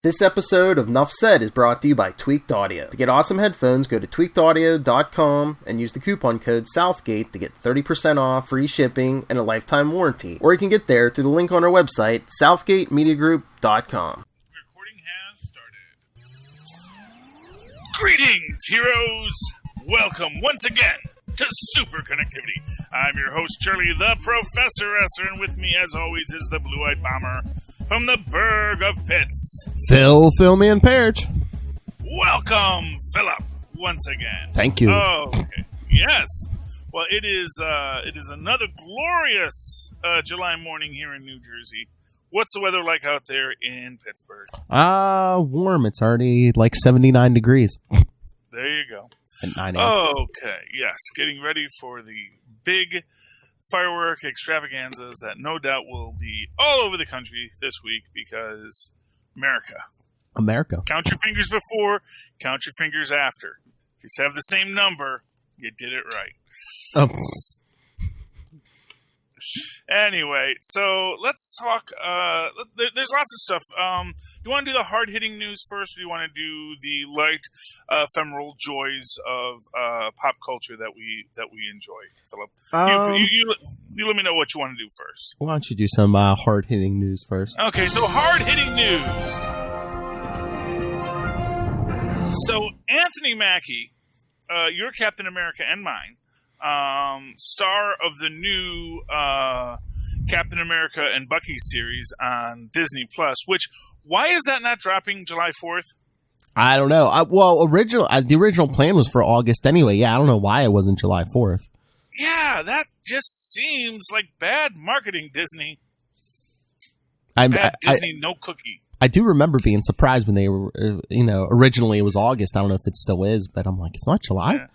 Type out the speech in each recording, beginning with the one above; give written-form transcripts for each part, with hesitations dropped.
This episode of Nuff Said is brought to you by Tweaked Audio. To get awesome headphones, go to tweakedaudio.com and use the coupon code Southgate to get 30% off, free shipping, and a lifetime warranty. Or you can get there through the link on our website, southgatemediagroup.com. Recording has started. Greetings, heroes! Welcome once again to Superconnectivity. I'm your host, Charlie the Professor Esser, and with me, as always, is the Blue-Eyed Bomber from the Burg of Pits. Fill me and Perich. Welcome, Philip, once again. Thank you. Oh, okay. Yes. Well, it is another glorious July morning here in New Jersey. What's the weather like out there in Pittsburgh? Warm. It's already like 79 degrees. There you go. At 9 a.m. Okay, yes. Getting ready for the big firework extravaganzas that no doubt will be all over the country this week because America. Count your fingers before, count your fingers after. If you have the same number, you did it right. Oh. Anyway, so let's talk. There's lots of stuff. Do you want to do the hard-hitting news first, or do you want to do the light, ephemeral joys of pop culture that we enjoy, Philip? You let me know what you want to do first. Why don't you do some hard-hitting news first? Okay, so hard-hitting news. So Anthony Mackie, your Captain America and mine, star of the new Captain America and Bucky series on Disney Plus. Why is that not dropping July 4th? I don't know. The original plan was for August anyway. Yeah, I don't know why it wasn't July 4th. Yeah, that just seems like bad marketing, Disney. Disney, no cookie. I do remember being surprised when they were, originally it was August. I don't know if it still is, but I'm like, it's not July? Yeah.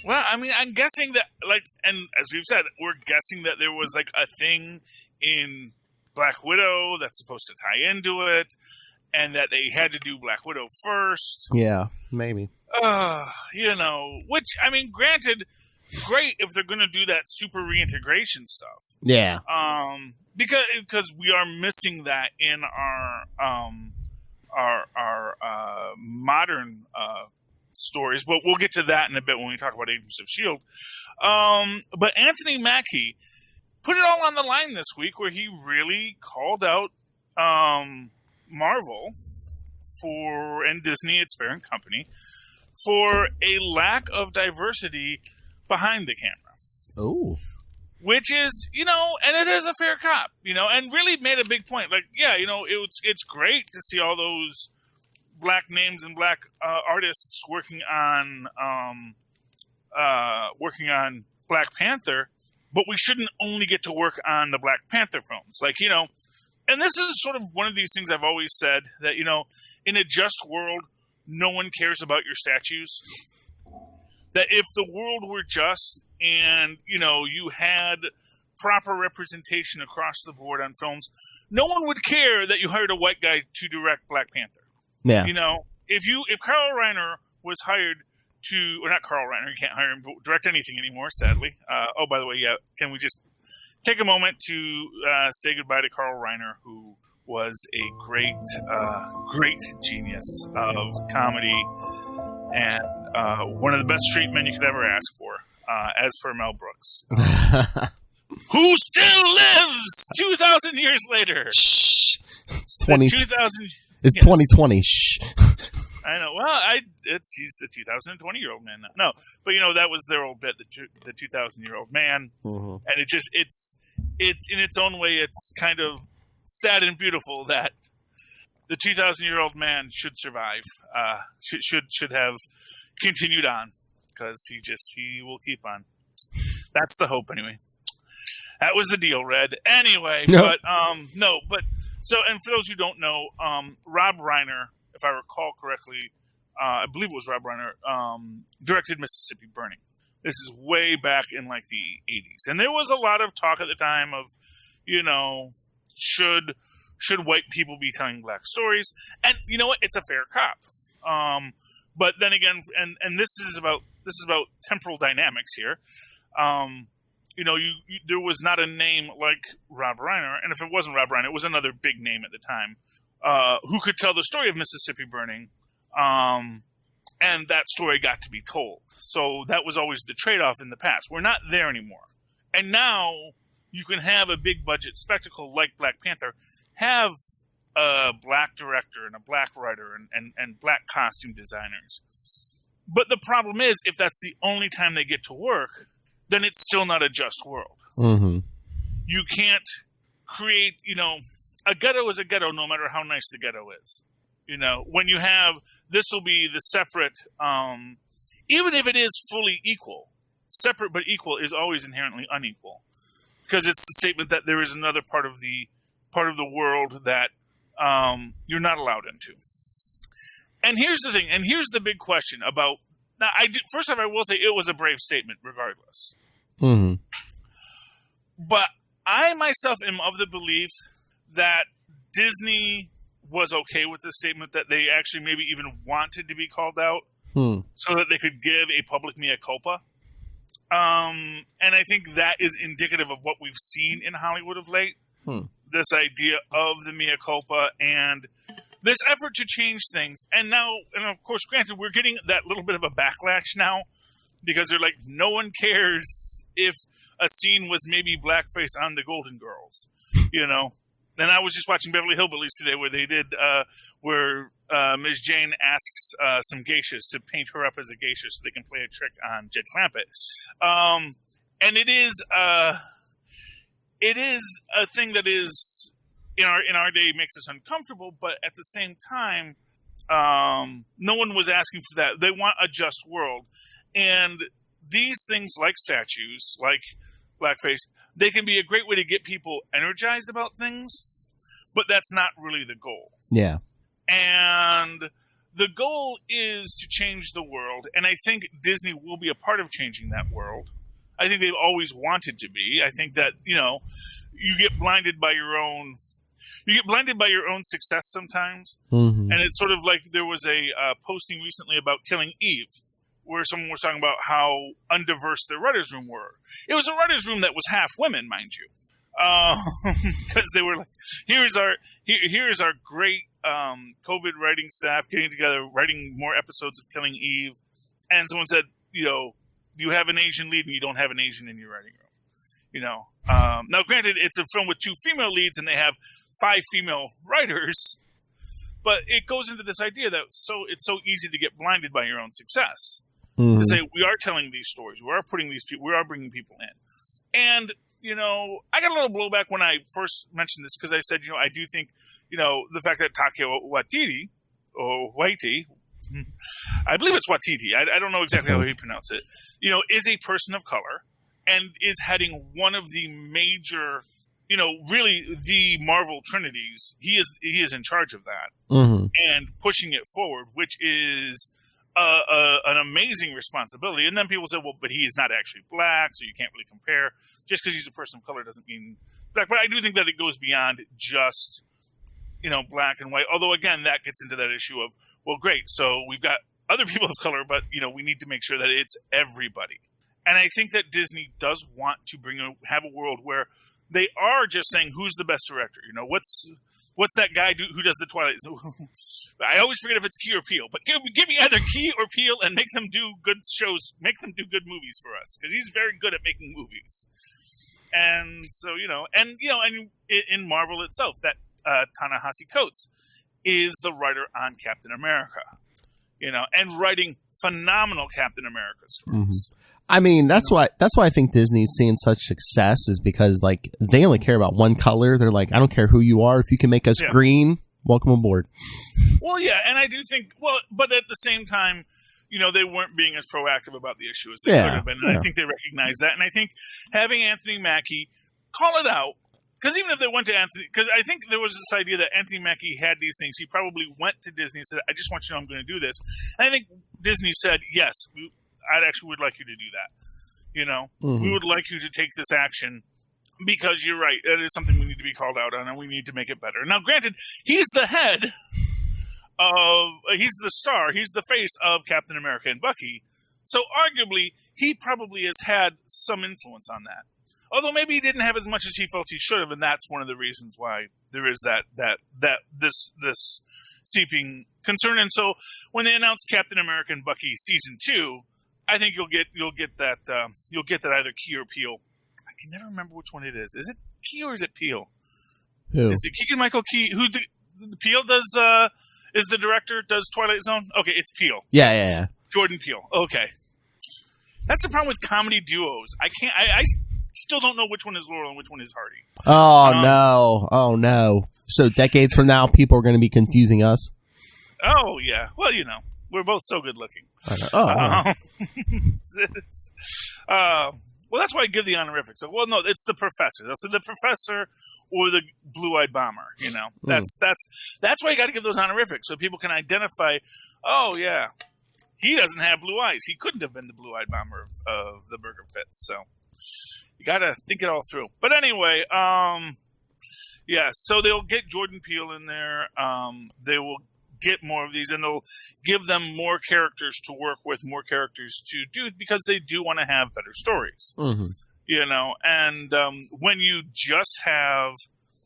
Well, I mean, I'm guessing that, and as we've said, we're guessing that there was, a thing in Black Widow that's supposed to tie into it, and that they had to do Black Widow first. Yeah, maybe. Which, I mean, granted, great if they're going to do that super reintegration stuff. Yeah. Because we are missing that in our modern stories, but we'll get to that in a bit when we talk about Agents of S.H.I.E.L.D. But Anthony Mackie put it all on the line this week where he really called out Marvel and Disney, its parent company, for a lack of diversity behind the camera. Oh. Which is, and it is a fair cop, and really made a big point. It's great to see all those black names and black artists working on Black Panther, but we shouldn't only get to work on the Black Panther films. And this is sort of one of these things I've always said, that, in a just world, no one cares about your statues. That if the world were just and, you had proper representation across the board on films, no one would care that you hired a white guy to direct Black Panther. Yeah. If Carl Reiner was hired or not Carl Reiner, you can't hire him to direct anything anymore, sadly. By the way, yeah, can we just take a moment to say goodbye to Carl Reiner, who was a great genius of comedy and one of the best straight men you could ever ask for, as per Mel Brooks. Who still lives 2,000 years later. Shh. It's 20,000. It's yes. 2020. Shh. I know. Well, he's the 2020-year-old man now. No, but that was their old bit, the 2,000-year-old man, mm-hmm. And it's in its own way, it's kind of sad and beautiful that the 2,000-year-old man should survive. Should have continued on, because he will keep on. That's the hope, anyway. That was the deal, Red. Anyway, nope. So, and for those who don't know, Rob Reiner, if I recall correctly, I believe it was Rob Reiner, directed Mississippi Burning. This is way back in the 80s. And there was a lot of talk at the time of, should white people be telling black stories? And you know what? It's a fair cop. But then again, and this is about temporal dynamics here. There was not a name like Rob Reiner, and if it wasn't Rob Reiner, it was another big name at the time, who could tell the story of Mississippi burning, and that story got to be told. So that was always the trade-off in the past. We're not there anymore. And now you can have a big-budget spectacle like Black Panther, have a black director and a black writer and black costume designers. But the problem is, if that's the only time they get to work, then it's still not a just world. Mm-hmm. You can't create, a ghetto is a ghetto no matter how nice the ghetto is. When you have, this will be the separate, even if it is fully equal, separate but equal is always inherently unequal. Because it's the statement that there is another part of the world that you're not allowed into. And here's the thing, and here's the big question about, now first off, I will say it was a brave statement regardless. Mm-hmm. But I myself am of the belief that Disney was okay with the statement, that they actually maybe even wanted to be called out so that they could give a public mea culpa. And I think that is indicative of what we've seen in Hollywood of late. This idea of the mea culpa and this effort to change things. And of course, granted, we're getting that little bit of a backlash now because they're like, no one cares if a scene was maybe blackface on the Golden Girls, And I was just watching Beverly Hillbillies today where they did, where Ms. Jane asks some geishas to paint her up as a geisha so they can play a trick on Jed Clampett. And it is a thing that is, in our day, makes us uncomfortable, but at the same time, no one was asking for that. They want a just world. And these things like statues, like blackface, they can be a great way to get people energized about things, but that's not really the goal. Yeah. And the goal is to change the world, and I think Disney will be a part of changing that world. I think they've always wanted to be. I think that, you get blinded by your own success sometimes. Mm-hmm. And it's sort of like there was a posting recently about Killing Eve, where someone was talking about how undiverse their writers' room were. It was a writers' room that was half women, mind you. Because they were like, here is our great COVID writing staff getting together, writing more episodes of Killing Eve. And someone said, you have an Asian lead and you don't have an Asian in your writing room. Now, granted, it's a film with 2 female leads and they have 5 female writers, but it goes into this idea that it's so easy to get blinded by your own success. Mm-hmm. To say, we are telling these stories, we are putting these people, we are bringing people in. And, I got a little blowback when I first mentioned this because I said, I do think, the fact that Taika Waititi, or Waititi, I believe it's Waititi, I don't know exactly how he pronounced it, is a person of color and is heading one of the major, really the Marvel trinities. He is in charge of that and pushing it forward, which is an amazing responsibility. And then people say, well, but he is not actually black, so you can't really compare. Just because he's a person of color doesn't mean black. But I do think that it goes beyond just, black and white. Although, again, that gets into that issue of, well, great, so we've got other people of color, but, we need to make sure that it's everybody. And I think that Disney does want to have a world where they are just saying, who's the best director? What's that guy who does the Twilight? I always forget if it's Key or Peele, but give me either Key or Peele and make them do good shows, make them do good movies for us, because he's very good at making movies. And so, and in Marvel itself, that Ta-Nehisi Coates is the writer on Captain America, and writing phenomenal Captain America stories. Mm-hmm. I mean, that's why I think Disney's seeing such success is because, like, they only care about one color. They're like, I don't care who you are. If you can make us green, welcome aboard. Well, yeah, and I do think, but at the same time, they weren't being as proactive about the issue as they could have been. And I think they recognize that. And I think having Anthony Mackie call it out, because even if they went to Anthony, because I think there was this idea that Anthony Mackie had these things. He probably went to Disney and said, I just want you to know I'm going to do this. And I think Disney said, yes, I actually would like you to do that. We would like you to take this action because you're right. It is something we need to be called out on, and we need to make it better. Now, granted, he's the head he's the star, he's the face of Captain America and Bucky. So arguably, he probably has had some influence on that. Although maybe he didn't have as much as he felt he should have, and that's one of the reasons why there is this seeping concern. And so when they announced Captain America and Bucky season 2, I think you'll get that either Key or Peele. I can never remember which one it is. Is it Key or is it Peele? Who? Is it Keegan-Michael Key? Who the Peele does? Is the director does Twilight Zone? Okay, it's Peele. Yeah. Jordan Peele. Okay, that's the problem with comedy duos. I can't. I still don't know which one is Laurel and which one is Hardy. Oh no! So decades from now, people are going to be confusing us. Oh yeah. Well, we're both so good looking. Well, that's why I give the honorific. So, well, no, it's the professor. So the professor or the blue-eyed bomber. That's why you got to give those honorifics so people can identify. Oh yeah, he doesn't have blue eyes. He couldn't have been the blue-eyed bomber of the Burger Pit. So you got to think it all through. But anyway, yeah. So they'll get Jordan Peele in there. They will get more of these, and they'll give them more characters to work with, more characters to do, because they do want to have better stories. Mm-hmm. And when you just have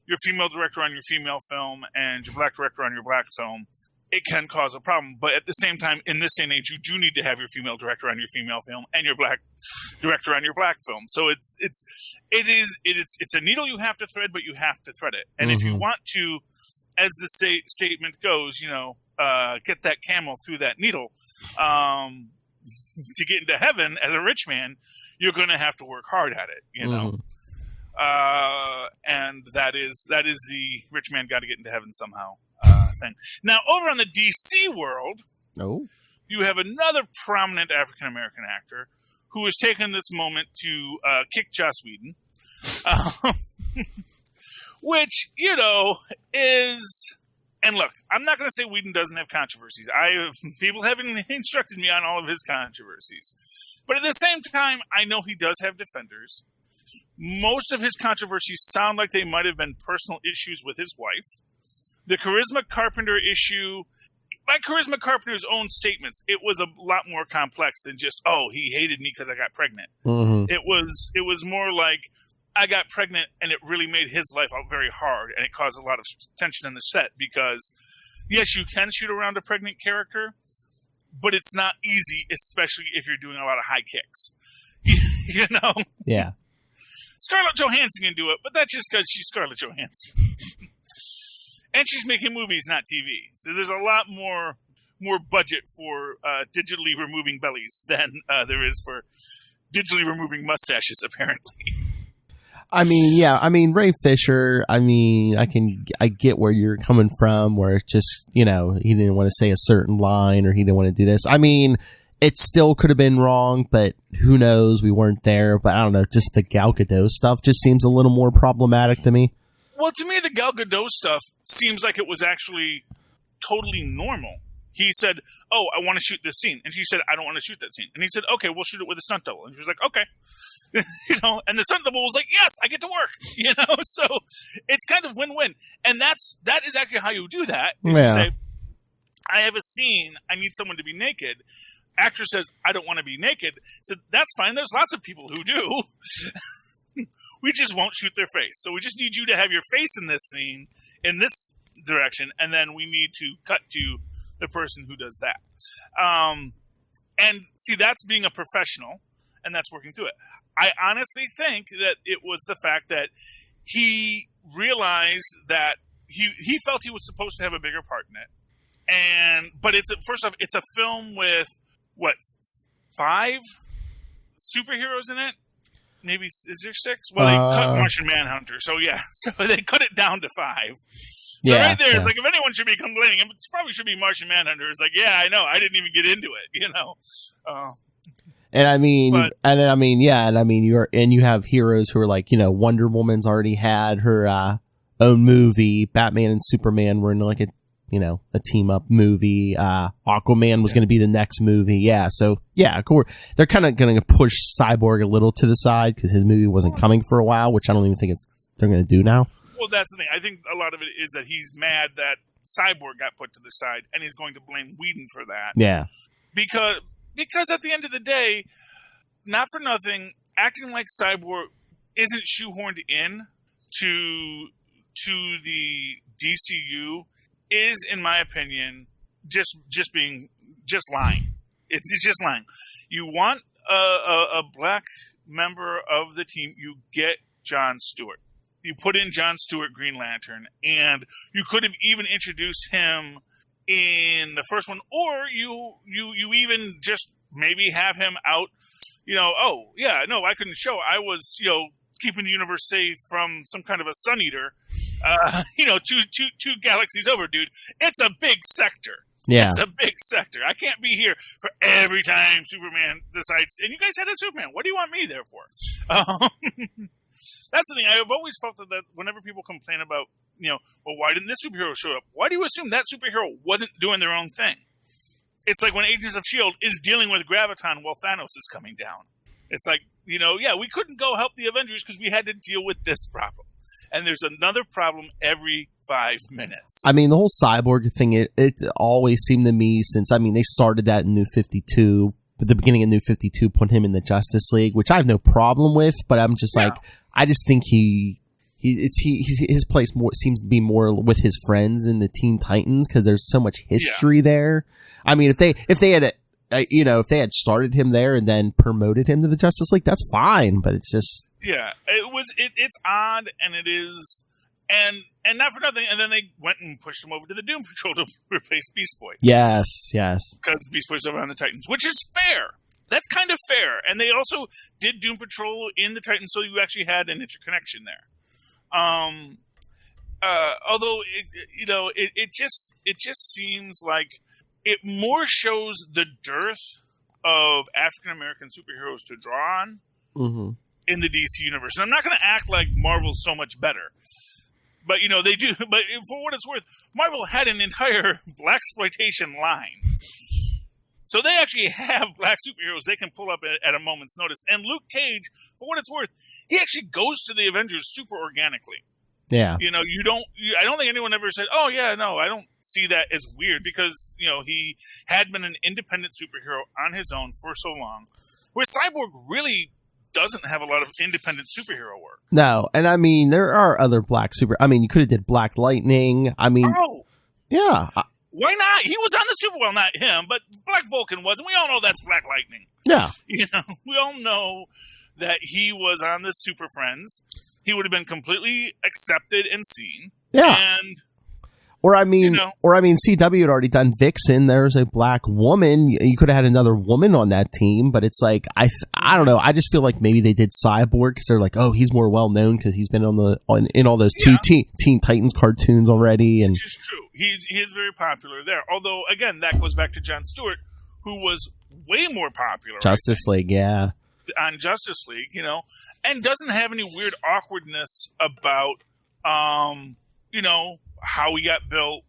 your female director on your female film and your black director on your black film, it can cause a problem. But at the same time, in this day and age, you do need to have your female director on your female film and your black director on your black film. So it's a needle you have to thread, but you have to thread it. And if you want to, as the statement goes, get that camel through that needle to get into heaven as a rich man, you're going to have to work hard at it, and that is the rich man got to get into heaven somehow thing. Now, over on the DC world, you have another prominent African American actor who has taken this moment to kick Joss Whedon. Which, is... And look, I'm not going to say Whedon doesn't have controversies. People have instructed me on all of his controversies. But at the same time, I know he does have defenders. Most of his controversies sound like they might have been personal issues with his wife. The Charisma Carpenter issue, by Charisma Carpenter's own statements, it was a lot more complex than just, he hated me because I got pregnant. Mm-hmm. It was more like, I got pregnant, and it really made his life out very hard, and it caused a lot of tension in the set because, yes, you can shoot around a pregnant character, but it's not easy, especially if you're doing a lot of high kicks. Yeah. Scarlett Johansson can do it, but that's just because she's Scarlett Johansson. And she's making movies, not TV. So there's a lot more budget for digitally removing bellies than there is for digitally removing mustaches, apparently. Ray Fisher, I get where you're coming from, where it's just, he didn't want to say a certain line or he didn't want to do this. It still could have been wrong, but who knows? We weren't there. But I don't know, just the Gal Gadot stuff just seems a little more problematic to me. Well, to me, the Gal Gadot stuff seems like it was actually totally normal. He said, I want to shoot this scene. And she said, I don't want to shoot that scene. And he said, okay, we'll shoot it with a stunt double. And she was like, okay. And the stunt double was like, yes, I get to work. So it's kind of win-win. And that is actually how you do that. You say, I have a scene, I need someone to be naked. Actor says, I don't want to be naked. So that's fine. There's lots of people who do. We just won't shoot their face. So we just need you to have your face in this scene, in this direction. And then we need to cut to the person who does that. And see, that's being a professional, and that's working through it. I honestly think that it was the fact that he realized that he felt he was supposed to have a bigger part in it. But first off, it's a film with, 5 superheroes in it? Maybe, is there 6? Well, they cut Martian Manhunter, so yeah. So they cut it down to 5. So right there, like, if anyone should be complaining, it probably should be Martian Manhunter. It's like, yeah, I know, I didn't even get into it, you have heroes who are like, Wonder Woman's already had her own movie. Batman and Superman were in like a team up movie. Aquaman was going to be the next movie. Yeah. So yeah, of course they're kind of going to push Cyborg a little to the side because his movie wasn't coming for a while, which I don't even think they're going to do now. Well, that's the thing. I think a lot of it is that he's mad that Cyborg got put to the side, and he's going to blame Whedon for that. Yeah. Because at the end of the day, not for nothing, acting like Cyborg isn't shoehorned in to the DCU is, in my opinion, just lying. It's just lying. You want a black member of the team, you get John Stewart. You put in John Stewart, Green Lantern, and you could have even introduced him in the first one, or you even just maybe have him out. Oh yeah, no, I couldn't show. I was keeping the universe safe from some kind of a sun eater. Two galaxies over, dude. It's a big sector. Yeah, it's a big sector. I can't be here for every time Superman decides. And you guys had a Superman. What do you want me there for? That's the thing. I've always felt that whenever people complain about, well, why didn't this superhero show up? Why do you assume that superhero wasn't doing their own thing? It's like when Agents of S.H.I.E.L.D. is dealing with Graviton while Thanos is coming down. It's like, we couldn't go help the Avengers because we had to deal with this problem. And there's another problem every 5 minutes. I mean, the whole cyborg thing, it always seemed to me since, they started that in New 52, at the beginning of New 52, put him in the Justice League, which I have no problem with, but I'm just like, I just think his place seems to be more with his friends in the Teen Titans because there's so much history there. I mean, if they had started him there and then promoted him to the Justice League, that's fine. But it's just it's odd, and it is, and not for nothing. And then they went and pushed him over to the Doom Patrol to replace Beast Boy. Yes, because Beast Boy's over on the Titans, which is fair. That's kind of fair. And they also did Doom Patrol in the Titans, so you actually had an interconnection there. Although it just seems like it more shows the dearth of African American superheroes to draw on in the DC universe. And I'm not going to act like Marvel's so much better, but they do. But for what it's worth, Marvel had an entire blaxploitation line. So they actually have black superheroes they can pull up at a moment's notice. And Luke Cage, for what it's worth, he actually goes to the Avengers super organically. Yeah. I don't think anyone ever said, oh, yeah, no, I don't see that as weird because, he had been an independent superhero on his own for so long. Where Cyborg really doesn't have a lot of independent superhero work. No. And there are other black you could have did Black Lightning. Yeah. Why not? He was on the well, not him, but Black Vulcan was, and we all know that's Black Lightning. Yeah. We all know that he was on the Super Friends. He would have been completely accepted and seen. Yeah. And CW had already done Vixen. There's a black woman. You could have had another woman on that team, but it's like, I don't know. I just feel like maybe they did Cyborg because they're like, oh, he's more well known because he's been in all those two Teen Titans cartoons already. And which is true. He is very popular there. Although, again, that goes back to Jon Stewart, who was way more popular. Justice League, yeah. On Justice League, and doesn't have any weird awkwardness about, how he got built,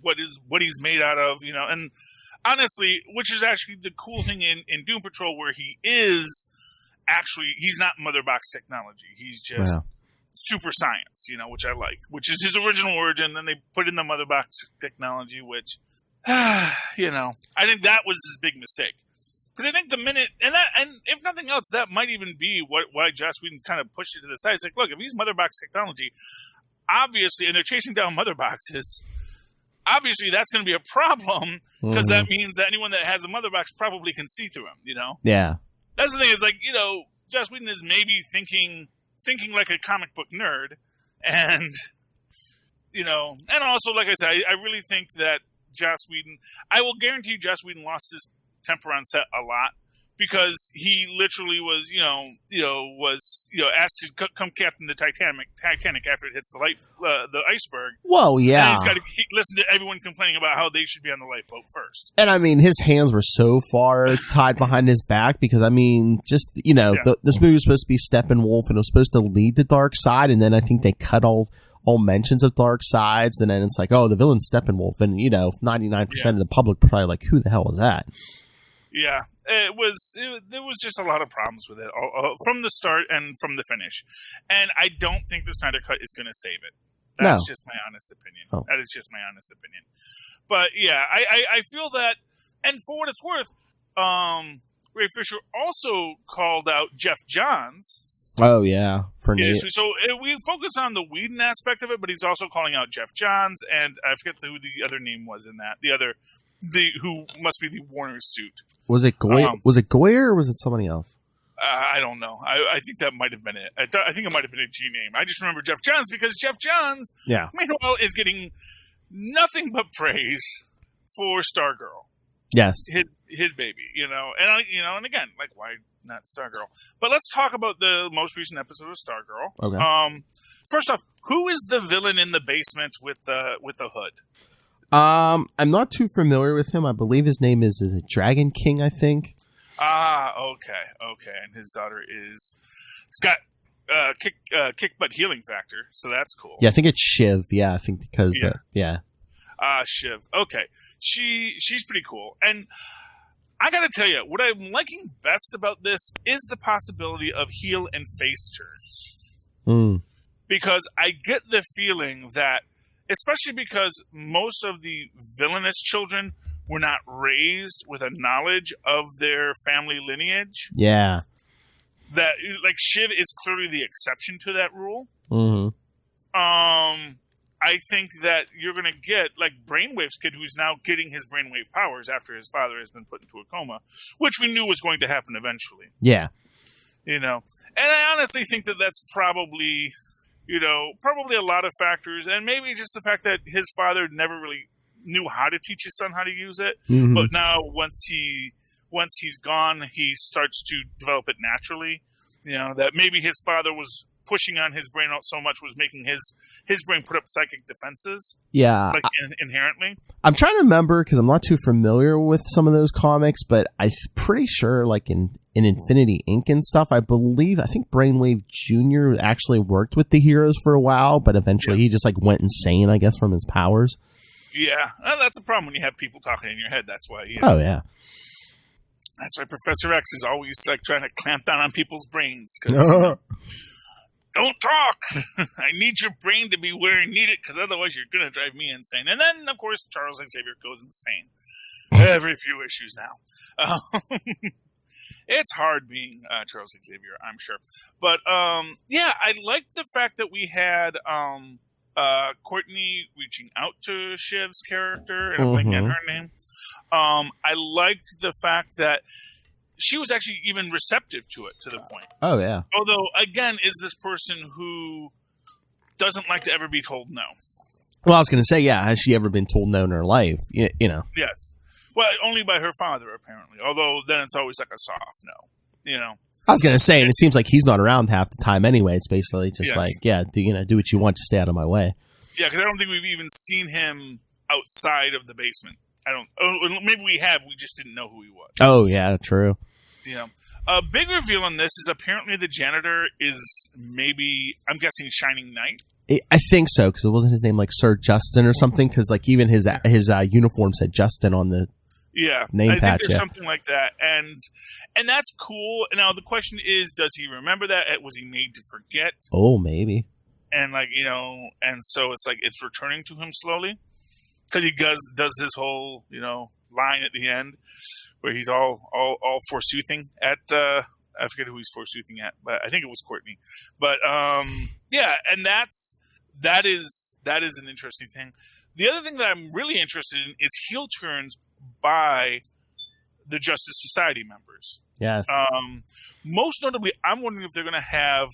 what he's made out of, and honestly, which is actually the cool thing in Doom Patrol, where he's not Mother Box technology. He's just super science, which I like, which is his original origin. Then they put in the Mother Box technology, which, I think that was his big mistake. Because I think the minute, and if nothing else, that might even be why Joss Whedon kind of pushed it to the side. It's like, look, if he's Mother Box technology, obviously, and they're chasing down Mother Boxes, obviously that's going to be a problem because that means that anyone that has a Mother Box probably can see through him, Yeah. That's the thing. It's like, Joss Whedon is maybe thinking like a comic book nerd, and, and also, like I said, I really think that Joss Whedon, I will guarantee Joss Whedon lost his temper on set a lot because he literally was, asked to come captain the Titanic after it hits the iceberg. Whoa, yeah. And he's got to listen to everyone complaining about how they should be on the lifeboat first. And his hands were so far tied behind his back because this movie was supposed to be Steppenwolf and it was supposed to lead the dark side, and then I think they cut all mentions of dark sides, and then it's like, oh, the villain's Steppenwolf, and 99% of the public probably like, who the hell is that? Yeah, there was just a lot of problems with it from the start and from the finish, and I don't think the Snyder Cut is going to save it. That's just my honest opinion. Oh. That is just my honest opinion. But yeah, I feel that, and for what it's worth, Ray Fisher also called out Jeff Johns Oh, yeah. For Yeah, Nate. so we focus on the Whedon aspect of it, but he's also calling out Jeff Johns, and I forget who the other name was in that. Who must be the Warner suit. Was it Goyer? Was it Goyer or was it somebody else? I don't know. I think that might have been it. I think it might have been a G name. I just remember Jeff Johns because Jeff Johns, meanwhile, is getting nothing but praise for Stargirl. Yes, his baby, and again, like, why not Stargirl? But let's talk about the most recent episode of Stargirl. Okay. First off, who is the villain in the basement with the hood? I'm not too familiar with him. I believe his name is it Dragon King, I think. Okay. And his daughter he's got kick butt healing factor, so that's cool. Yeah, I think it's Shiv. Yeah, I think because Shiv. Okay, she's pretty cool, and I gotta tell you, what I'm liking best about this is the possibility of heel and face turns. Because I get the feeling that, especially because most of the villainous children were not raised with a knowledge of their family lineage. Yeah. That, like, Shiv is clearly the exception to that rule. Mm-hmm. I think that you're going to get, like, Brainwave's kid, who's now getting his brainwave powers after his father has been put into a coma, which we knew was going to happen eventually. Yeah. And I honestly think that that's probably a lot of factors, and maybe just the fact that his father never really knew how to teach his son how to use it. Mm-hmm. But now once he's gone, he starts to develop it naturally. That maybe his father was pushing on his brain out so much was making his brain put up psychic defenses. Yeah. Like inherently. I'm trying to remember because I'm not too familiar with some of those comics, but I'm pretty sure like in Infinity Inc. and stuff, I think Brainwave Jr. actually worked with the heroes for a while, but eventually he just like went insane, I guess, from his powers. Yeah. Well, that's a problem when you have people talking in your head. That's why. Oh, yeah. That's why Professor X is always like trying to clamp down on people's brains because don't talk. I need your brain to be where I need it because otherwise you're going to drive me insane. And then, of course, Charles Xavier goes insane every few issues now. It's hard being Charles Xavier, I'm sure. But, I like the fact that we had Courtney reaching out to Shiv's character, and I'm blanking on her name. I liked the fact that she was actually even receptive to it, to the point. Oh, yeah. Although, again, is this person who doesn't like to ever be told no. Well, I was going to say, has she ever been told no in her life? Yes. Well, only by her father, apparently. Although, then it's always like a soft no, I was going to say, and it seems like he's not around half the time anyway. It's basically just do what you want, to stay out of my way. Yeah, because I don't think we've even seen him outside of the basement. Maybe we have. We just didn't know who he was. Oh, yeah, true. A big reveal on this is apparently the janitor is maybe, I'm guessing, Shining Knight. I think so, because it wasn't his name like Sir Justin or something, because like even his uniform said Justin on the name patch. I think there's something like that, and that's cool. Now the question is, does he remember that? Was he made to forget? Oh, maybe. And and so it's like it's returning to him slowly, because he does his whole line at the end where he's all forsoothing at I forget who he's forsoothing at, but I think it was Courtney. But and that is an interesting thing. The other thing that I'm really interested in is heel turns by the Justice Society members. Yes. Most notably, I'm wondering if they're going to have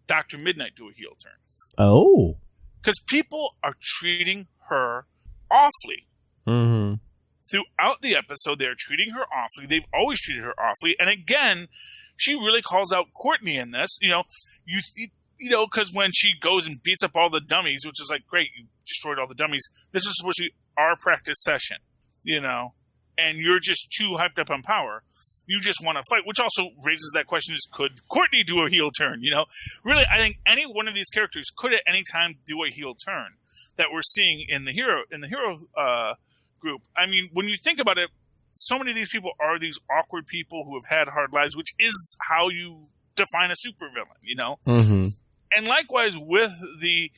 Dr. Midnight do a heel turn. Oh. Because people are treating her awfully. Mm-hmm. Throughout the episode, they're treating her awfully. They've always treated her awfully. And again, she really calls out Courtney in this. Because when she goes and beats up all the dummies, which is like, great, you destroyed all the dummies. This is supposed to be our practice session, and you're just too hyped up on power. You just want to fight, which also raises that question: is could Courtney do a heel turn? Really, I think any one of these characters could at any time do a heel turn that we're seeing in the hero group. I mean, when you think about it, so many of these people are these awkward people who have had hard lives, which is how you define a supervillain, Mm-hmm. And likewise with the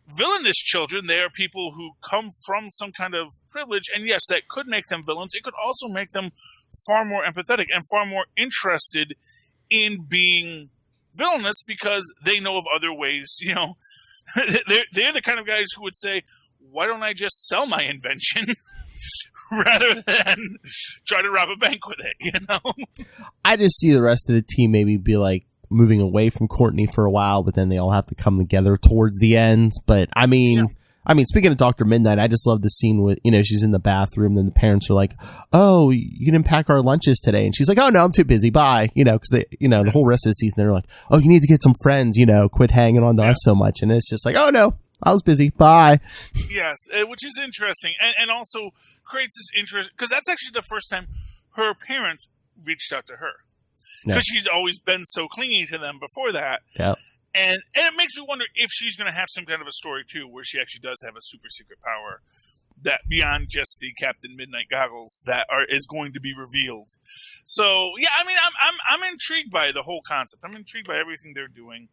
villainous children, they are people who come from some kind of privilege, and yes, that could make them villains. It could also make them far more empathetic and far more interested in being villainous because they know of other ways. You know, they're the kind of guys who would say, "Why don't I just sell my invention?" rather than try to rob a bank with it, you know? I just see the rest of the team maybe be like moving away from Courtney for a while, but then they all have to come together towards the end. But I mean, speaking of Dr. Midnight, I just love the scene with, you know, she's in the bathroom, then the parents are like, "Oh, you didn't pack our lunches today." And she's like, "Oh no, I'm too busy. Bye." You know, because they, you know, the whole rest of the season, they're like, "Oh, you need to get some friends, you know, quit hanging on to us so much." And it's just like, "Oh no, I was busy. Bye." Yes, which is interesting, and also creates this interest, because that's actually the first time her parents reached out to her, because she's always been so clingy to them before that. Yeah, and it makes me wonder if she's going to have some kind of a story too, where she actually does have a super secret power that beyond just the Captain Midnight goggles that is going to be revealed. So yeah, I mean, I'm intrigued by the whole concept. I'm intrigued by everything they're doing.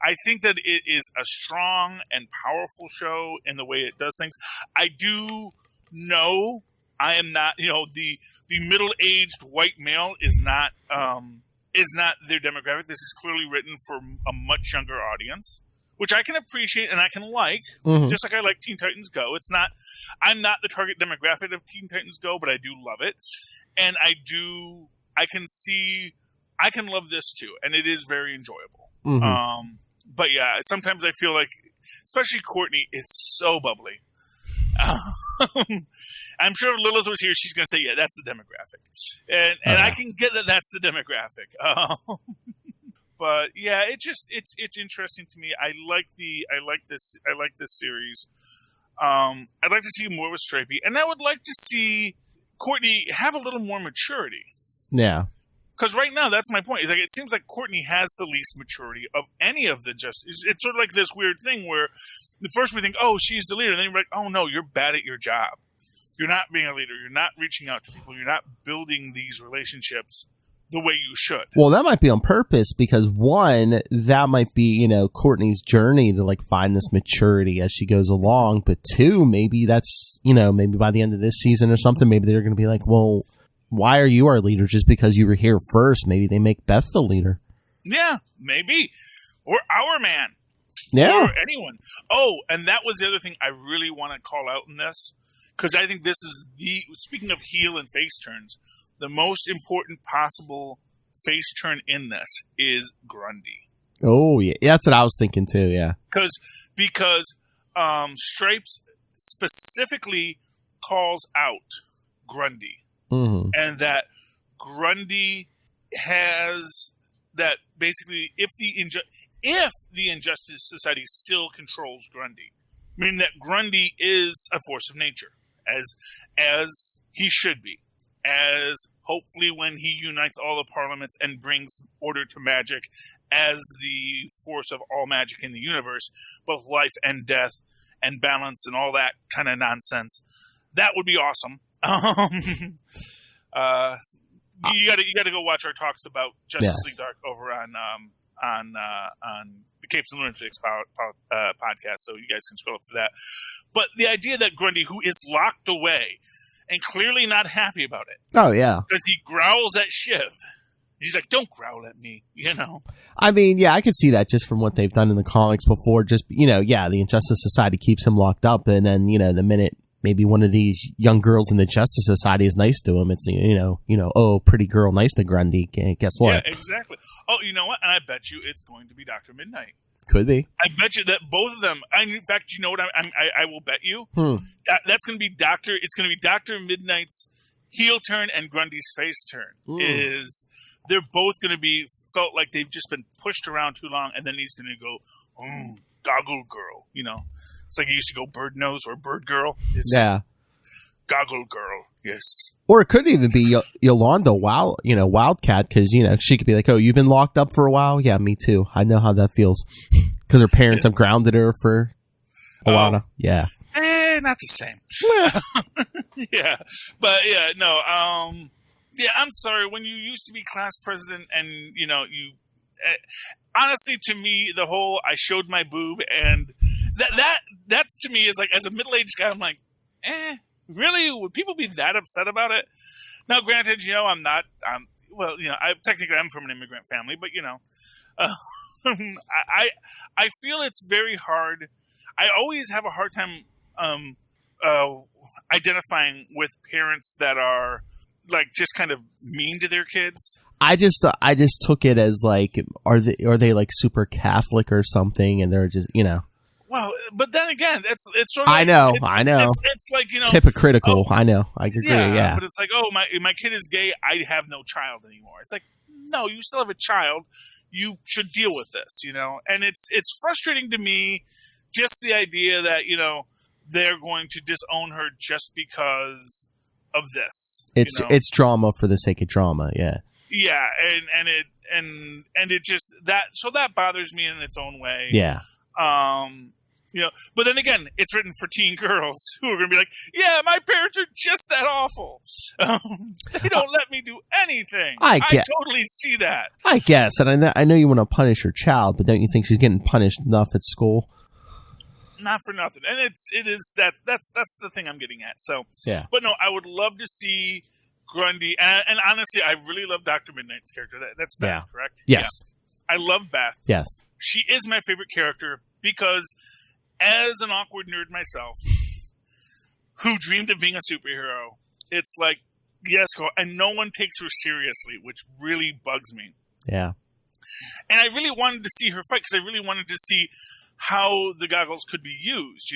I think that it is a strong and powerful show in the way it does things. I do know I am not, you know, the middle-aged white male is not their demographic. This is clearly written for a much younger audience, which I can appreciate and I can like, just like I like Teen Titans Go. I'm not the target demographic of Teen Titans Go, but I do love it. And I can love this too. And it is very enjoyable. But yeah, sometimes I feel like, especially Courtney, it's so bubbly. I'm sure if Lilith was here, she's going to say, "Yeah, that's the demographic," and I can get that that's the demographic. But yeah, it's interesting to me. I like this series. I'd like to see more with Stripey, and I would like to see Courtney have a little more maturity. Yeah. Because right now, that's my point. Is like it seems like Courtney has the least maturity of any of the Justice. It's sort of like this weird thing where the first we think, "Oh, she's the leader," and then we're like, "Oh no, you're bad at your job. You're not being a leader. You're not reaching out to people. You're not building these relationships the way you should." Well, that might be on purpose because one, that might be, you know, Courtney's journey to like find this maturity as she goes along. But two, maybe that's, you know, maybe by the end of this season or something, maybe they're going to be like, "Well, why are you our leader just because you were here first?" Maybe they make Beth the leader. Yeah, maybe. Or our man. Yeah. Or anyone. Oh, and that was the other thing I really want to call out in this. Because I think this is speaking of heel and face turns, the most important possible face turn in this is Grundy. Oh, yeah. That's what I was thinking too, yeah. Because Stripes specifically calls out Grundy. And that Grundy has that basically if the Injustice Society still controls Grundy, meaning that Grundy is a force of nature, as he should be, as hopefully when he unites all the parliaments and brings order to magic as the force of all magic in the universe, both life and death and balance and all that kind of nonsense. That would be awesome. You got to go watch our talks about Justice League Dark over on the Capes and Lunatics podcast, so you guys can scroll up to that. But the idea that Grundy, who is locked away and clearly not happy about it, oh yeah, because he growls at Shiv. He's like, "Don't growl at me," you know. I mean, yeah, I could see that just from what they've done in the comics before. Just, you know, yeah, the Injustice Society keeps him locked up, and then, you know, the minute maybe one of these young girls in the Justice Society is nice to him, it's, you know, "Oh, pretty girl, nice to Grundy." Guess what? Yeah, exactly. Oh, you know what? And I bet you it's going to be Dr. Midnight. Could be. I bet you that both of them. In fact, you know what? I will bet you that's going to be It's going to be Dr. Midnight's heel turn and Grundy's face turn. They're both going to be felt like they've just been pushed around too long, and then he's going to go, "Goggle girl," you know. It's like he used to go bird nose or bird girl. Yeah. Goggle girl. Yes. Or it could even be Yolanda Wildcat, because, you know, she could be like, "Oh, you've been locked up for a while? Yeah, me too. I know how that feels." Because her parents have grounded her for a while. Yeah. Not the same. Yeah. But yeah, no. Yeah, I'm sorry. When you used to be class president and, you know, honestly, to me, the whole I showed my boob and that to me is like, as a middle-aged guy, I'm like, really? Would people be that upset about it? Now, granted, you know, well, technically I'm from an immigrant family, but I feel it's very hard. I always have a hard time identifying with parents that are like just kind of mean to their kids. I just took it as like, are they like super Catholic or something, and they're just Well, but then again, it's sort of. I know. It's like it's hypocritical. I know. I agree. Yeah, but it's like, oh, my kid is gay. I have no child anymore. It's like, no, you still have a child. You should deal with this, And it's frustrating to me, just the idea that they're going to disown her just because of this. It's drama for the sake of drama. Yeah. Yeah, and it just that bothers me in its own way. Yeah. But then again, it's written for teen girls who are going to be like, yeah, my parents are just that awful. They don't let me do anything. I totally see that. I guess, and I know you want to punish your child, but don't you think she's getting punished enough at school? Not for nothing, and that's the thing I'm getting at. So yeah, but no, I would love to see Grundy, and honestly, I really love Dr. Midnight's character. That's Beth, correct? Yes, yeah. I love Beth. Yes, she is my favorite character because, as an awkward nerd myself, who dreamed of being a superhero, it's like, yes, and no one takes her seriously, which really bugs me. Yeah, and I really wanted to see her fight because I really wanted to see how the goggles could be used,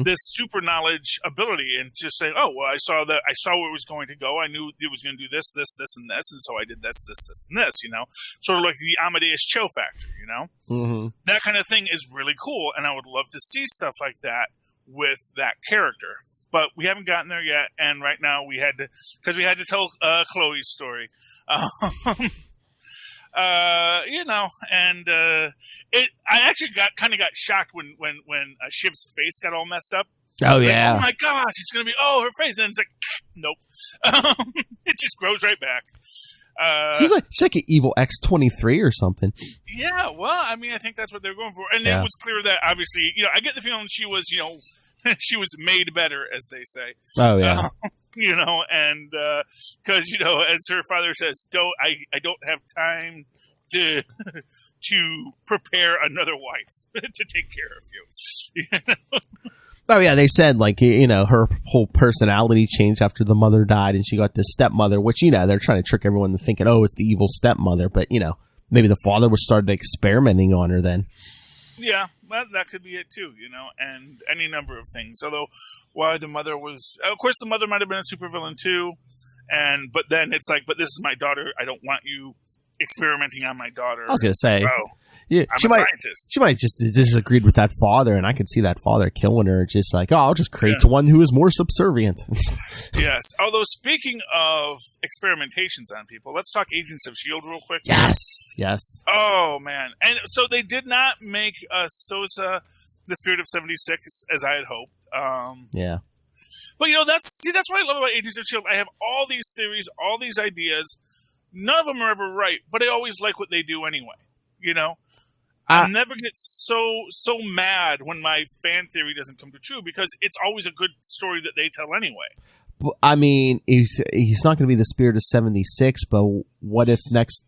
this super knowledge ability, and just say, oh, well, I saw where it was going to go. I knew it was going to do this, this, this, and this. And so I did this, this, this, and this, sort of like the Amadeus Cho factor, that kind of thing is really cool. And I would love to see stuff like that with that character, but we haven't gotten there yet. And right now we had to tell Chloe's story. I actually got shocked when Shiv's face got all messed up. Oh yeah! Like, oh my gosh, it's gonna be her face, and it's like, nope, it just grows right back. She's like an evil X-23 or something. Yeah, well, I mean, I think that's what they're going for, and it was clear that obviously, I get the feeling she was, she was made better, as they say. Oh yeah. And because as her father says, I don't have time to prepare another wife to take care of you. Oh yeah, they said like her whole personality changed after the mother died, and she got this stepmother, which they're trying to trick everyone into thinking, oh, it's the evil stepmother, but maybe the father was started experimenting on her then. Yeah, that could be it too, and any number of things. Although, why the mother was, of course, the mother might have been a supervillain too, but then it's like, but this is my daughter. I don't want you experimenting on my daughter. I was gonna say, I'm a scientist. She might just disagreed with that father, and I could see that father killing her. Just like, oh, I'll just create one who is more subservient. Yes. Although, speaking of experimentations on people, let's talk Agents of S.H.I.E.L.D. real quick. Yes. Oh man! And so they did not make Sosa the Spirit of 76 as I had hoped. Yeah. But that's what I love about Agents of S.H.I.E.L.D. I have all these theories, all these ideas. None of them are ever right, but I always like what they do anyway. I never get so mad when my fan theory doesn't come to true, because it's always a good story that they tell anyway. I mean, he's not going to be the Spirit of 76, but what if next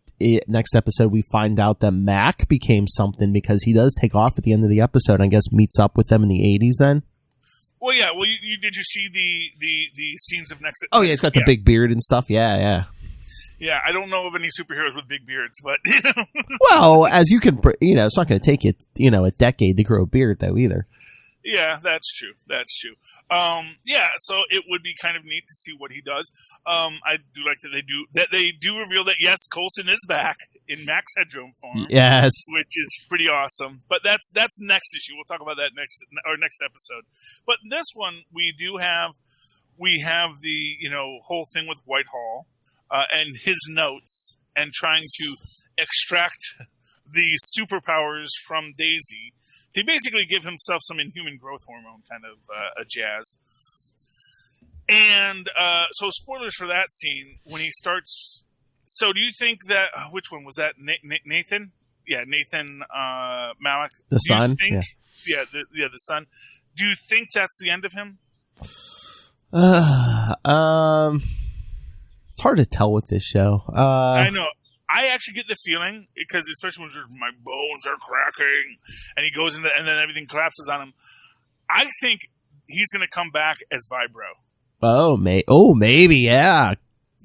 episode we find out that Mac became something, because he does take off at the end of the episode and I guess meets up with them in the 80s then? Well, yeah. Well, did you see the scenes of next? Oh yeah, it's got the big beard and stuff. Yeah. Yeah, I don't know of any superheroes with big beards, but well, as you can, it's not going to take it, a decade to grow a beard though either. Yeah, that's true. Yeah, so it would be kind of neat to see what he does. I do like that they do reveal that yes, Coulson is back in Max Headroom form. Yes, which is pretty awesome. But that's next issue. We'll talk about that next episode. But this one we have the whole thing with Whitehall and his notes and trying to extract the superpowers from Daisy to basically give himself some inhuman growth hormone kind of a jazz. And so spoilers for that scene when he starts. So do you think that which one was that? Nathan? Yeah, Nathan Malik. The son? Yeah, the son. Do you think that's the end of him? It's hard to tell with this show. I know. I actually get the feeling, because especially when my bones are cracking, and he goes into, and then everything collapses on him. I think he's going to come back as Vibro. Oh, maybe, yeah.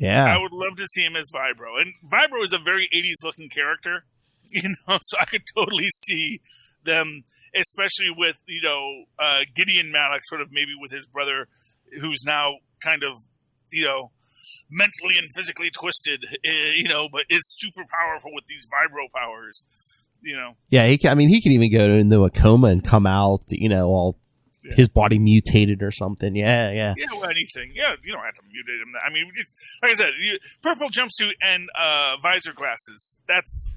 I would love to see him as Vibro. And Vibro is a very 80s looking character, so I could totally see them, especially with, Gideon Malik, sort of maybe with his brother, who's now kind of, mentally and physically twisted, but is super powerful with these Vibro powers, Yeah, he can even go into a coma and come out, all his body mutated or something. Yeah. Yeah, well, anything. Yeah, you don't have to mutate him. I mean, just, like I said, purple jumpsuit and visor glasses. That's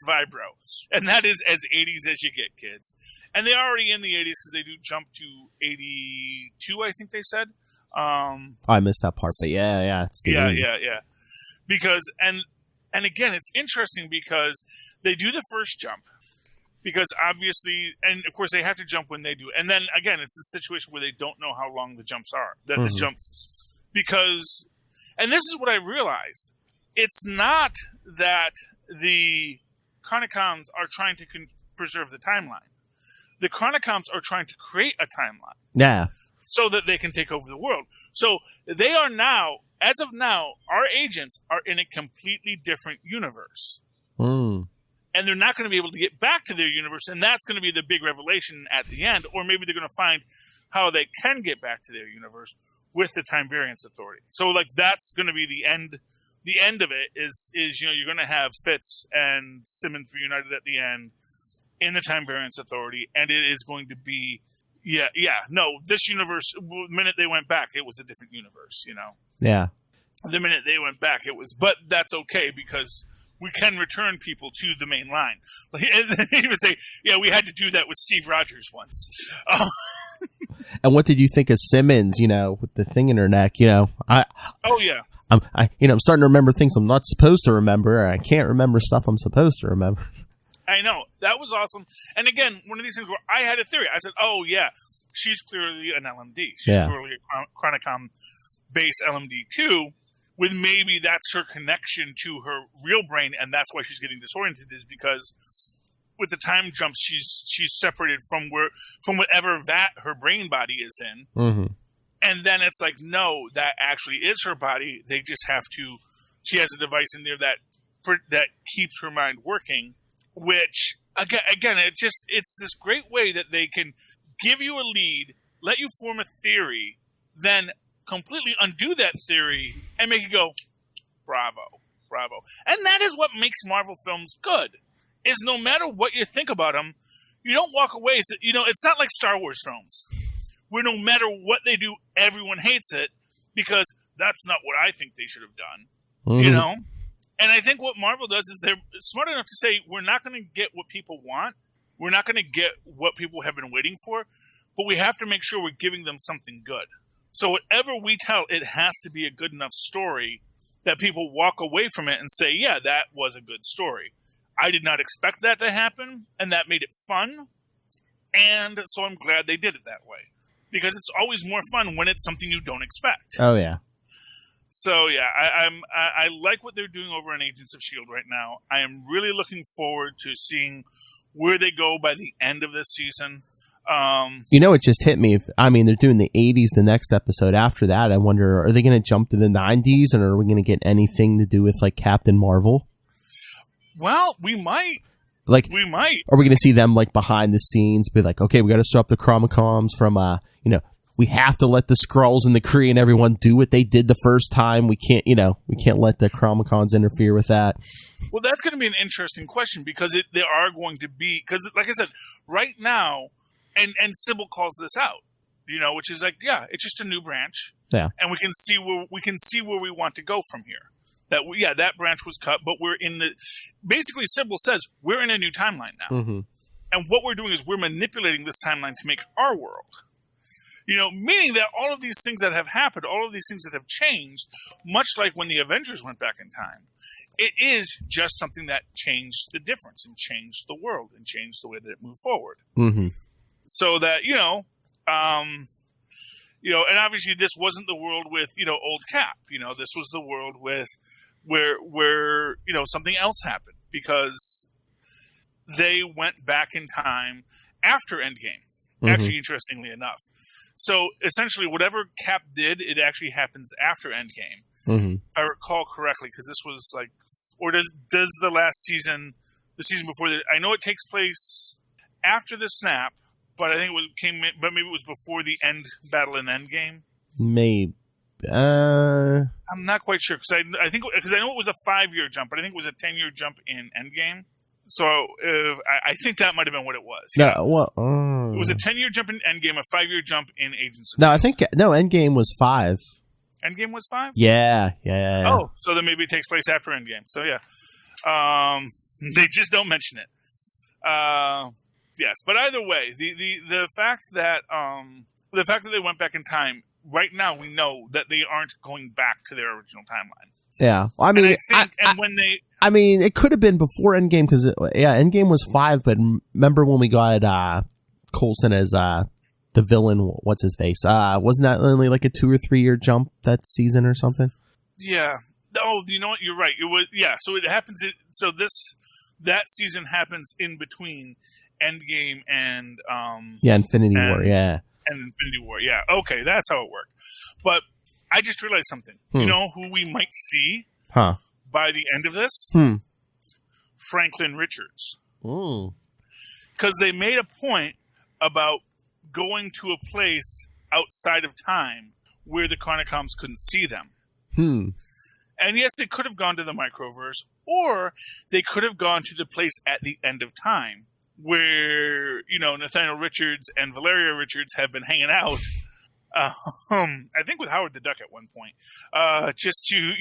Vibro. And that is as 80s as you get, kids. And they're already in the 80s because they do jump to 82, I think they said. I missed that part, but yeah. It's the 80s. Yeah. Because, and again, it's interesting because they do the first jump. Because obviously, and of course, they have to jump when they do. And then again, it's a situation where they don't know how long the jumps are. The jumps, because, and this is what I realized: it's not that the Chronicons are trying to preserve the timeline. The Chronicons are trying to create a timeline, so that they can take over the world. So they are now, as of now, our agents are in a completely different universe. And they're not going to be able to get back to their universe, and that's going to be the big revelation at the end. Or maybe they're going to find how they can get back to their universe with the Time Variance Authority. So, that's going to be the end. The end of it is you're going to have Fitz and Simmons reunited at the end in the Time Variance Authority, and it is going to be this universe. The minute they went back, it was a different universe. Yeah. The minute they went back, it was, but that's okay because we can return people to the main line. He would say, we had to do that with Steve Rogers once. And what did you think of Simmons, with the thing in her neck, I'm starting to remember things I'm not supposed to remember. I can't remember stuff I'm supposed to remember. I know. That was awesome. And again, one of these things where I had a theory. I said, she's clearly an LMD. She's clearly a Chronicom-based LMD2. With maybe that's her connection to her real brain, and that's why she's getting disoriented, is because with the time jumps, she's separated from whatever vat her brain body is in, and then it's like, no, that actually is her body. They just have to. She has a device in there that keeps her mind working. Which again, it's this great way that they can give you a lead, let you form a theory, then completely undo that theory and make you go, bravo. And that is what makes Marvel films good, is no matter what you think about them, you don't walk away. It's not like Star Wars films, where no matter what they do, everyone hates it, because that's not what I think they should have done, And I think what Marvel does is they're smart enough to say, we're not going to get what people want. We're not going to get what people have been waiting for, but we have to make sure we're giving them something good. So whatever we tell, it has to be a good enough story that people walk away from it and say, yeah, that was a good story. I did not expect that to happen, and that made it fun. And so I'm glad they did it that way, because it's always more fun when it's something you don't expect. Oh, yeah. So, yeah, I like what they're doing over on Agents of S.H.I.E.L.D. right now. I am really looking forward to seeing where they go by the end of this season. It just hit me. They're doing the 80s the next episode. After that, I wonder, are they going to jump to the 90s, and are we going to get anything to do with, Captain Marvel? Well, we might. We might. Are we going to see them, behind the scenes, be like, okay, we got to stop the Chronicons from, we have to let the Skrulls and the Kree and everyone do what they did the first time. We can't let the Chronicons interfere with that. Well, that's going to be an interesting question, because there are going to be, because like I said, right now, and Sybil calls this out, which is it's just a new branch. Yeah. And we can see where we want to go from here. That branch was cut, but we're basically Sybil says we're in a new timeline now. And what we're doing is we're manipulating this timeline to make our world. Meaning that all of these things that have happened, all of these things that have changed, much like when the Avengers went back in time, it is just something that changed the difference and changed the world and changed the way that it moved forward. So that, and obviously this wasn't the world with, old Cap. This was the world with where something else happened because they went back in time after Endgame. Mm-hmm. Actually, interestingly enough. So essentially, whatever Cap did, it actually happens after Endgame. Mm-hmm. If I recall correctly, because this was like, or does the last season, the season before that, I know it takes place after the snap, but I think but maybe it was before the end battle in Endgame. Maybe. I'm not quite sure because I know it was a 5-year jump, but I think it was a 10-year jump in Endgame. So I think that might have been what it was. No, Yeah. well, it was a 10-year jump in Endgame, a 5-year jump in Agents of No, I think Endgame was 5. Endgame was 5? Yeah. Oh, so then maybe it takes place after Endgame. So yeah, they just don't mention it. Yes, but either way, the fact that they went back in time right now, we know that they aren't going back to their original timeline. Yeah, well, I mean, I mean, it could have been before Endgame because Endgame was 5. But remember when we got Coulson as the villain? What's his face? Wasn't that only like a 2 or 3 year jump that season or something? Yeah. Oh, you know what? You're right. It was So it happens. That season happens in between Endgame and Infinity War. Yeah. And Infinity War. Yeah. Okay, that's how it worked. But I just realized something. You know who we might see by the end of this? Franklin Richards. Because they made a point about going to a place outside of time where the Chronocoms couldn't see them. And yes, they could have gone to the Microverse, or they could have gone to the place at the end of time where, Nathaniel Richards and Valeria Richards have been hanging out. I think with Howard the Duck at one point, just to,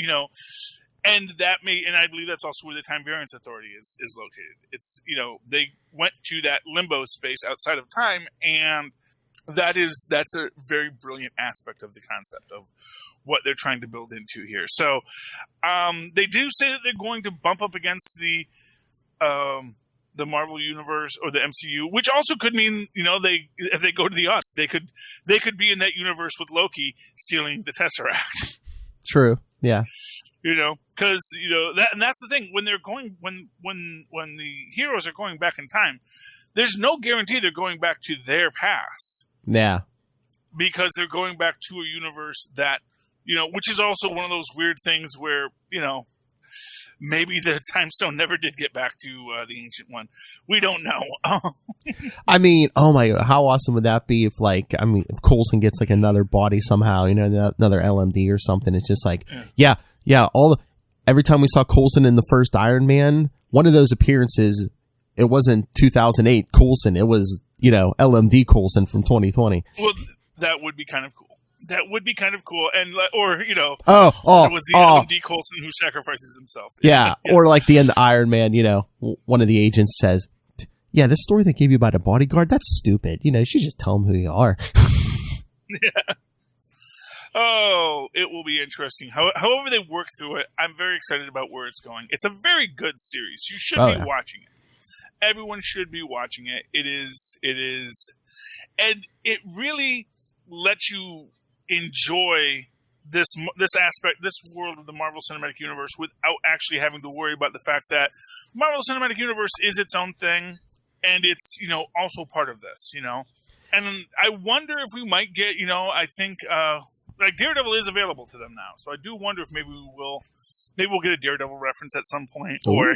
and I believe that's also where the Time Variance Authority is located. It's, they went to that limbo space outside of time, and that's a very brilliant aspect of the concept of what they're trying to build into here. So, they do say that they're going to bump up against the Marvel Universe or the MCU, which also could mean, if they go to the aughts, they could be in that universe with Loki stealing the Tesseract. True. Yeah. Because that's the thing when they're going when the heroes are going back in time, there's no guarantee they're going back to their past. Yeah. Because they're going back to a universe that which is also one of those weird things where maybe the Time Stone never did get back to the Ancient One. We don't know. I mean, oh my God, how awesome would that be if Coulson gets like another body somehow, another LMD or something. It's just like, every time we saw Coulson in the first Iron Man, one of those appearances, it wasn't 2008 Coulson. It was, LMD Coulson from 2020. Well, that would be kind of cool. That would be kind of cool, and it was the LMD Coulson who sacrifices himself. Yeah, yes. Or like the end of Iron Man, one of the agents says, "Yeah, this story they gave you about a bodyguard, that's stupid. You should just tell them who you are." Yeah. Oh, it will be interesting. However they work through it, I'm very excited about where it's going. It's a very good series. You should be watching it. Everyone should be watching it. It is, and it really lets you enjoy this aspect, this world of the Marvel Cinematic Universe without actually having to worry about the fact that Marvel Cinematic Universe is its own thing, and it's also part of this. And I wonder if we might get I think Daredevil is available to them now, so I do wonder if maybe we'll get a Daredevil reference at some point. Ooh. Or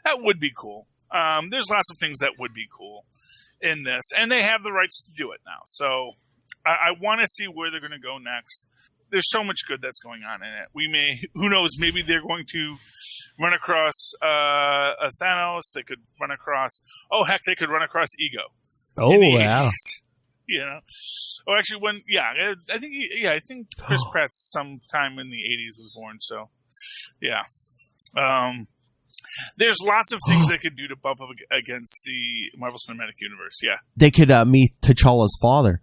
that would be cool. There's lots of things that would be cool in this, and they have the rights to do it now. So I want to see where they're going to go next. There's so much good that's going on in it. Who knows, maybe they're going to run across a Thanos. They could run across, they could run across Ego. Oh, wow. 80s. Oh, actually, I think Chris Pratt sometime in the 80s was born, so, yeah. There's lots of things they could do to bump up against the Marvel Cinematic Universe, yeah. They could meet T'Challa's father.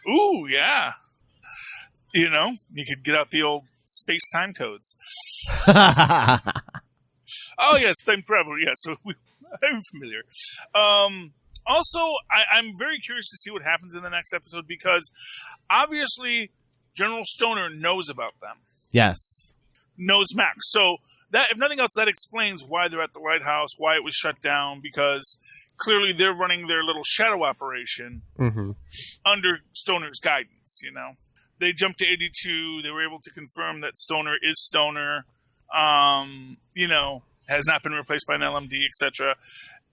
Ooh, yeah. You could get out the old space-time toads. Oh, yes, time travel, yes. I'm familiar. Also, I'm very curious to see what happens in the next episode because obviously General Stoner knows about them. Yes. Knows Mac. So that, if nothing else, that explains why they're at the lighthouse, why it was shut down, because clearly they're running their little shadow operation under Stoner's guidance, you know. They jumped to 82. They were able to confirm that Stoner is Stoner, you know, has not been replaced by an LMD, etc.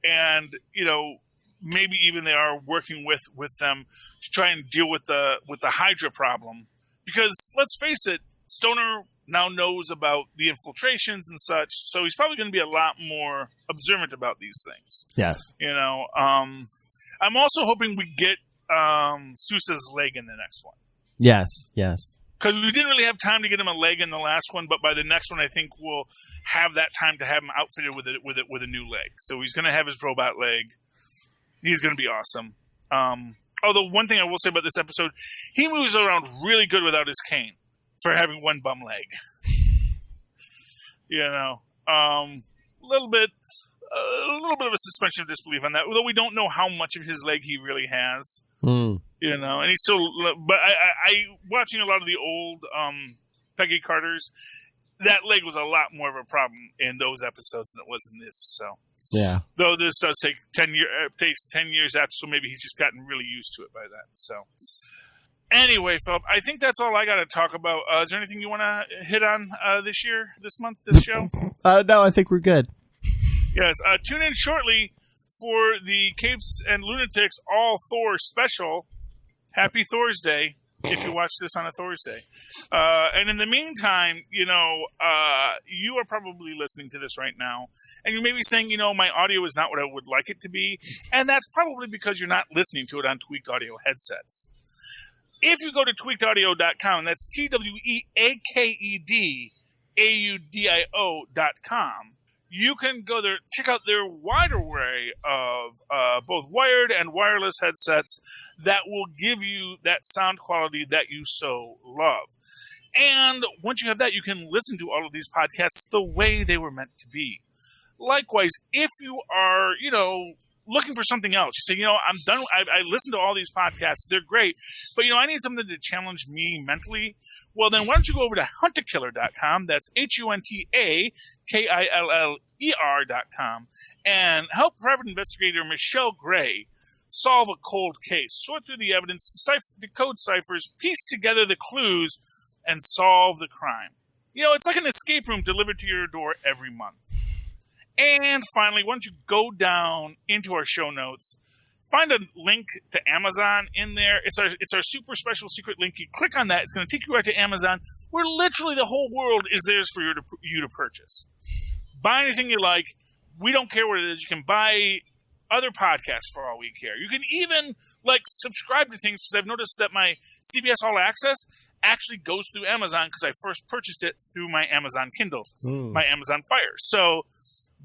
And, you know, maybe even they are working with them to try and deal with the Hydra problem. Because, let's face it, Stoner now knows about the infiltrations and such, so he's probably going to be a lot more observant about these things. Yes. You know, I'm also hoping we get Sousa's leg in the next one. Yes, yes. Because we didn't really have time to get him a leg in the last one, but by the next one, I think we'll have that time to have him outfitted with a new leg. So he's going to have his robot leg. He's going to be awesome. Although one thing I will say about this episode, he moves around really good without his cane for having one bum leg. You know, a little bit of a suspension of disbelief on that. Although we don't know how much of his leg he really has. You know, and he's still. But I watching a lot of the old Peggy Carters, that leg was a lot more of a problem in those episodes than it was in this. So yeah. Though this does take 10 years after, so maybe he's just gotten really used to it by then. So anyway, Philip, I think that's all I got to talk about. Is there anything you want to hit on this year, this month, this show? No, I think we're good. Yes. Tune in shortly for the Capes and Lunatics All Thor special. Happy Thursday if you watch this on a Thursday. And in the meantime, you know, you are probably listening to this right now, and you may be saying, you know, my audio is not what I would like it to be, and that's probably because you're not listening to it on Tweaked Audio headsets. If you go to tweakedaudio.com, that's tweakedaudio.com, you can go there, check out their wide array of both wired and wireless headsets that will give you that sound quality that you so love. And once you have that, you can listen to all of these podcasts the way they were meant to be. Likewise, if you are, you know, looking for something else, you say, you know, I'm done. I listened to all these podcasts. They're great. But, you know, I need something to challenge me mentally. Well, then why don't you go over to huntakiller.com. That's HUNTAKILLER.com. And help private investigator Michelle Gray solve a cold case, sort through the evidence, decode ciphers, piece together the clues, and solve the crime. You know, it's like an escape room delivered to your door every month. And finally, once you go down into our show notes, find a link to Amazon in there. It's our super special secret link. You click on that. It's going to take you right to Amazon, where literally the whole world is theirs for you to purchase. Buy anything you like. We don't care what it is. You can buy other podcasts for all we care. You can even subscribe to things, because I've noticed that my CBS All Access actually goes through Amazon, because I first purchased it through my Amazon Kindle, my Amazon Fire. So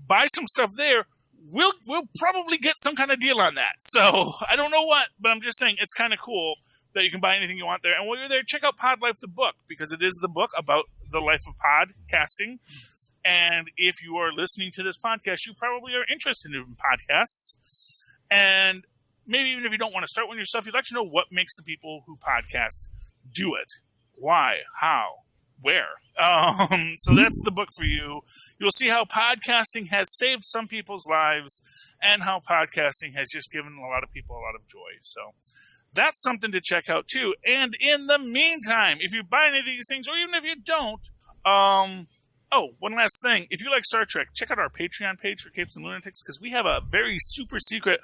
buy some stuff there. We'll probably get some kind of deal on that. So I don't know what, but I'm just saying it's kind of cool that you can buy anything you want there. And while you're there, check out Pod Life the book, because it is the book about the life of podcasting. And if you are listening to this podcast, you probably are interested in podcasts. And maybe even if you don't want to start one yourself, you'd like to know what makes the people who podcast do it. Why? How? Where? So that's the book for you. You'll see how podcasting has saved some people's lives, and how podcasting has just given a lot of people a lot of joy. So that's something to check out too. And in the meantime, if you buy any of these things, or even if you don't, one last thing. If you like Star Trek, check out our Patreon page for Capes and Lunatics, because we have a very super secret,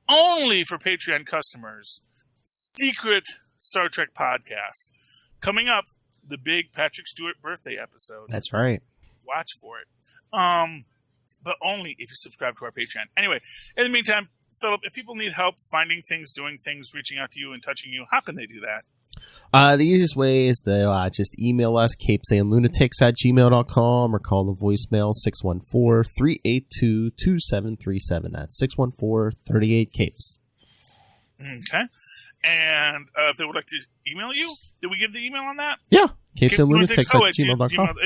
only for Patreon customers, secret Star Trek podcast coming up. The big Patrick Stewart birthday episode. That's right. Watch for it. But only if you subscribe to our Patreon. Anyway, in the meantime, Philip, if people need help finding things, doing things, reaching out to you and touching you, how can they do that? The easiest way is to just email us, capesandlunatics@gmail.com, or call the voicemail 614-382-2737. That's 614-38-CAPES. Okay. And if they would like to email you, did we give the email on that? Yeah. capesandlunatics@gmail.com.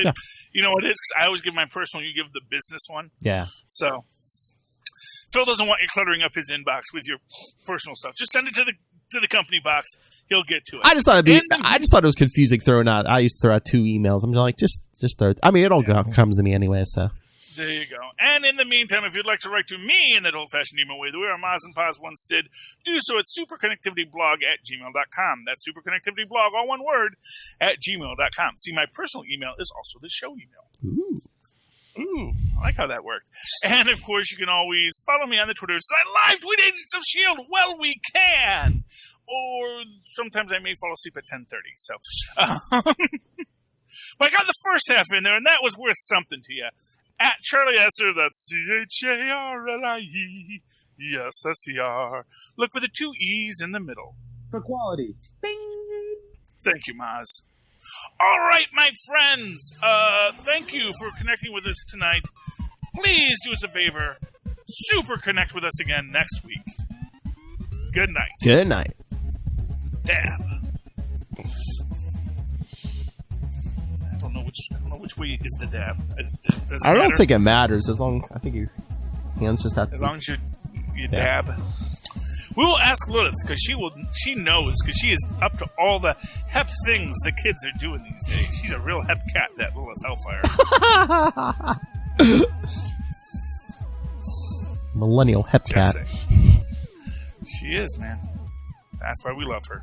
You know what it is? Because I always give my personal, you give the business one. Yeah. So, Phil doesn't want you cluttering up his inbox with your personal stuff. Just send it to the company box. He'll get to it. I just thought it was confusing throwing out. I used to throw out 2 emails. I'm like, just throw it. I mean, it all comes to me anyway, so. There you go. And in the meantime, if you'd like to write to me in that old-fashioned email way, the way our Maz and Paz once did, do so at superconnectivityblog@gmail.com. That's superconnectivityblog, all one word, @gmail.com. See, my personal email is also the show email. Ooh, I like how that worked. And, of course, you can always follow me on the Twitter. I live tweet Agents of S.H.I.E.L.D. Well, we can. Or sometimes I may fall asleep at 10:30. So, but I got the first half in there, and that was worth something to you. At Charlie Esser, that's CHARLIE. Yes, SER. Look for the 2 E's in the middle. For quality. Bing! Thank you, Maz. All right, my friends. Thank you for connecting with us tonight. Please do us a favor. Super connect with us again next week. Good night. Good night. Dab. I don't know which way is the dab. I don't think it matters as long. I think your hands just have to. As long as you dab. We will ask Lilith because she knows because she is up to all the hep things the kids are doing these days. She's a real hep cat, that Lilith Hellfire. Millennial hep cat. She is, man. That's why we love her.